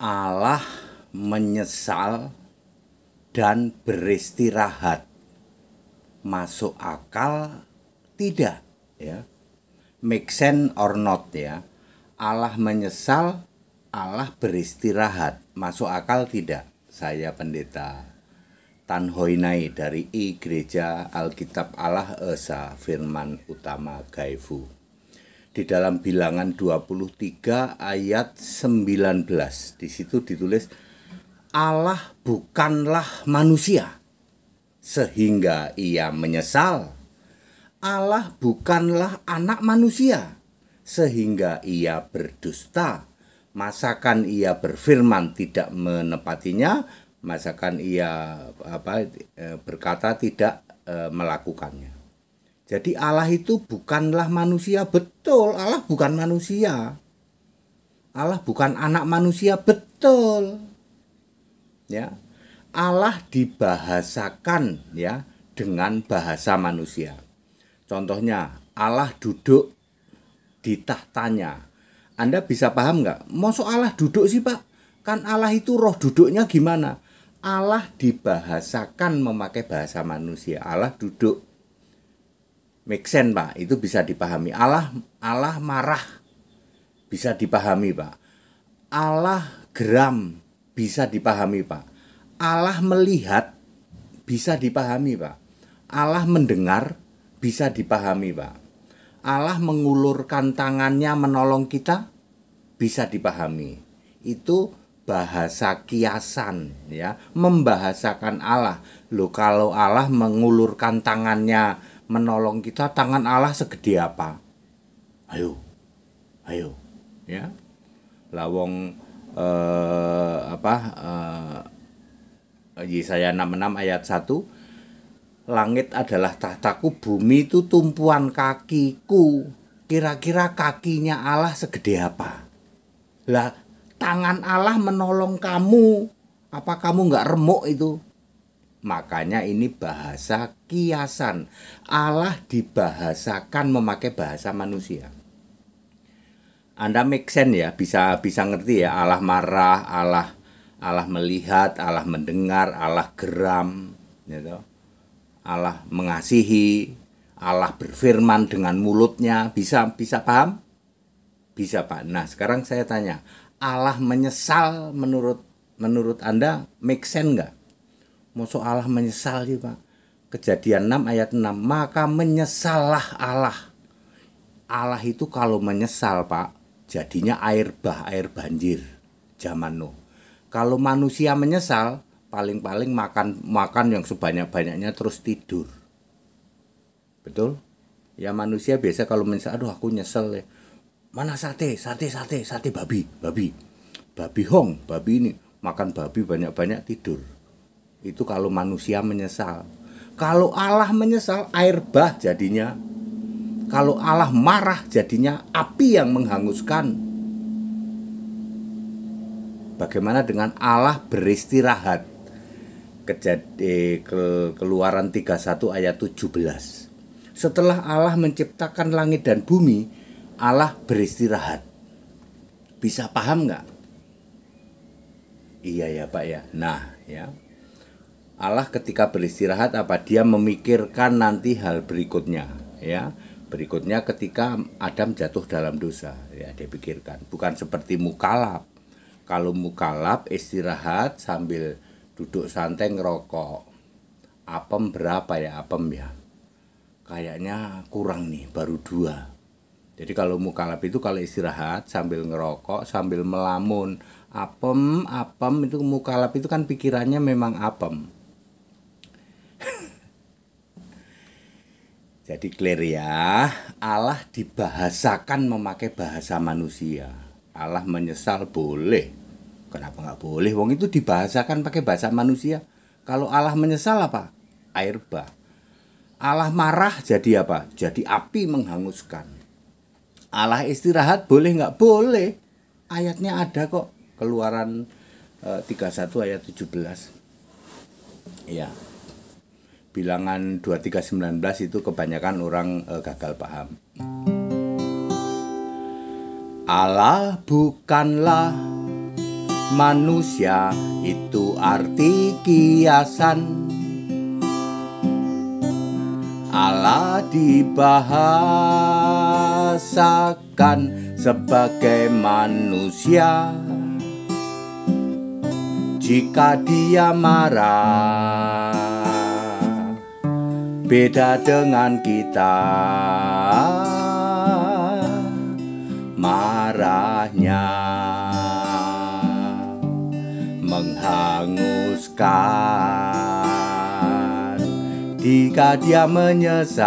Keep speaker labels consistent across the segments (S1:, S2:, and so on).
S1: Allah menyesal dan beristirahat. Masuk akal tidak, ya. Make sense or not, ya. Allah menyesal, Allah beristirahat. Masuk akal tidak? Saya Pendeta Tan Hoinai dari I Gereja Alkitab Allah Esa Firman Utama Gaifu. Di dalam Bilangan 23 ayat 19, di situ ditulis, Allah bukanlah manusia sehingga ia menyesal. Allah bukanlah anak manusia sehingga ia berdusta. Masakan ia berfirman tidak menepatinya, masakan ia berkata tidak melakukannya. Jadi Allah itu bukanlah manusia, betul. Allah bukan manusia. Allah bukan anak manusia, betul. Ya. Allah dibahasakan, ya, dengan bahasa manusia. Contohnya, Allah duduk di tahtanya. Anda bisa paham nggak? Masa Allah duduk sih, Pak? Kan Allah itu roh, duduknya gimana? Allah dibahasakan memakai bahasa manusia. Allah duduk. Make sense, Pak. Itu bisa dipahami. Allah marah. Bisa dipahami, Pak. Allah geram. Bisa dipahami, Pak. Allah melihat. Bisa dipahami, Pak. Allah mendengar. Bisa dipahami, Pak. Allah mengulurkan tangannya menolong kita. Bisa dipahami. Itu bahasa kiasan, ya. Membahasakan Allah. Loh, kalau Allah mengulurkan tangannya menolong kita, tangan Allah segede apa? Ayo, ya. Lawong Yesaya 66 ayat 1, langit adalah tahtaku, bumi itu tumpuan kakiku. Kira-kira kakinya Allah segede apa? Lah, tangan Allah menolong kamu. Apa kamu nggak remuk itu? Makanya ini bahasa kiasan. Allah dibahasakan memakai bahasa manusia. Anda make sense, ya, bisa ngerti, ya. Allah marah, Allah melihat, Allah mendengar, Allah geram, gitu. Allah mengasihi, Allah berfirman dengan mulutnya. Bisa paham? Bisa, Pak. Nah, sekarang saya tanya, Allah menyesal menurut Anda make sense nggak? Masa Allah menyesal sih, Pak? Kejadian 6 ayat 6, maka menyesallah Allah. Allah itu kalau menyesal, Pak, jadinya air banjir zaman Nuh. Kalau manusia menyesal, paling-paling makan yang sebanyak-banyaknya terus tidur. Betul? Ya, manusia biasa kalau menyesal, aduh aku nyesel, ya. Mana sate babi ini, makan babi banyak-banyak tidur. Itu kalau manusia menyesal. Kalau Allah menyesal, air bah jadinya. Kalau Allah marah, jadinya api yang menghanguskan. Bagaimana dengan Allah beristirahat? Keluaran 31 ayat 17. Setelah Allah menciptakan langit dan bumi, Allah beristirahat. Bisa paham nggak? Iya ya, Pak, ya. Nah, ya. Allah ketika beristirahat, dia memikirkan nanti hal berikutnya, ya. Berikutnya ketika Adam jatuh dalam dosa, ya, dia pikirkan. Bukan seperti mukalaf. Kalau mukalaf istirahat sambil duduk santai ngerokok. Apem berapa ya apem, ya? Kayaknya kurang nih, baru 2. Jadi kalau mukalaf itu kalau istirahat sambil ngerokok, sambil melamun, apem itu mukalaf itu kan pikirannya memang apem. Jadi clear, ya, Allah dibahasakan memakai bahasa manusia. Allah menyesal boleh. Kenapa nggak boleh? Wong itu dibahasakan pakai bahasa manusia. Kalau Allah menyesal apa? Air bah. Allah marah jadi apa? Jadi api menghanguskan. Allah istirahat boleh nggak? Boleh. Ayatnya ada kok. Keluaran 31 ayat 17. Ya. Bilangan 23:19 itu kebanyakan orang gagal paham. Allah bukanlah manusia itu arti kiasan. Allah dibahasakan sebagai manusia. Jika dia marah, beda dengan kita. Marahnya menghanguskan. Jika dia menyesal,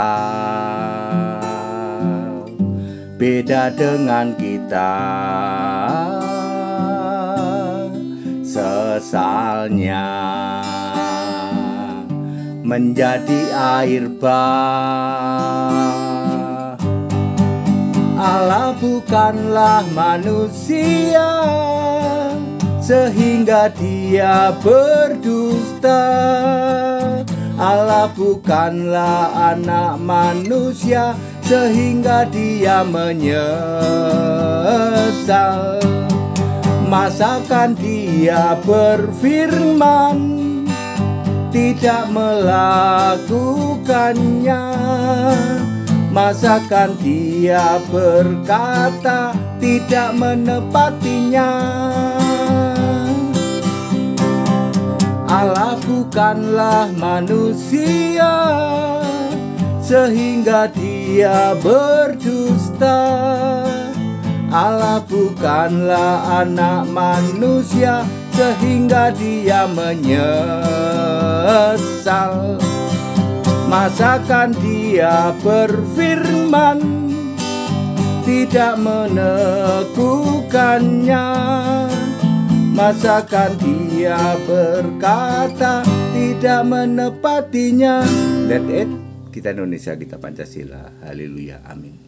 S1: beda dengan kita. Sesalnya menjadi air bah. Allah bukanlah manusia sehingga dia berdusta. Allah bukanlah anak manusia sehingga dia menyesal. Masakan dia berfirman tidak melakukannya? Masakan dia berkata tidak menepatinya? Allah bukanlah manusia sehingga dia berdusta. Allah bukanlah anak manusia sehingga dia menyesal. Masakan dia berfirman tidak meneguhkannya? Masakan dia berkata tidak menepatinya? That's it. Kita Indonesia, kita Pancasila. Haleluya, amin.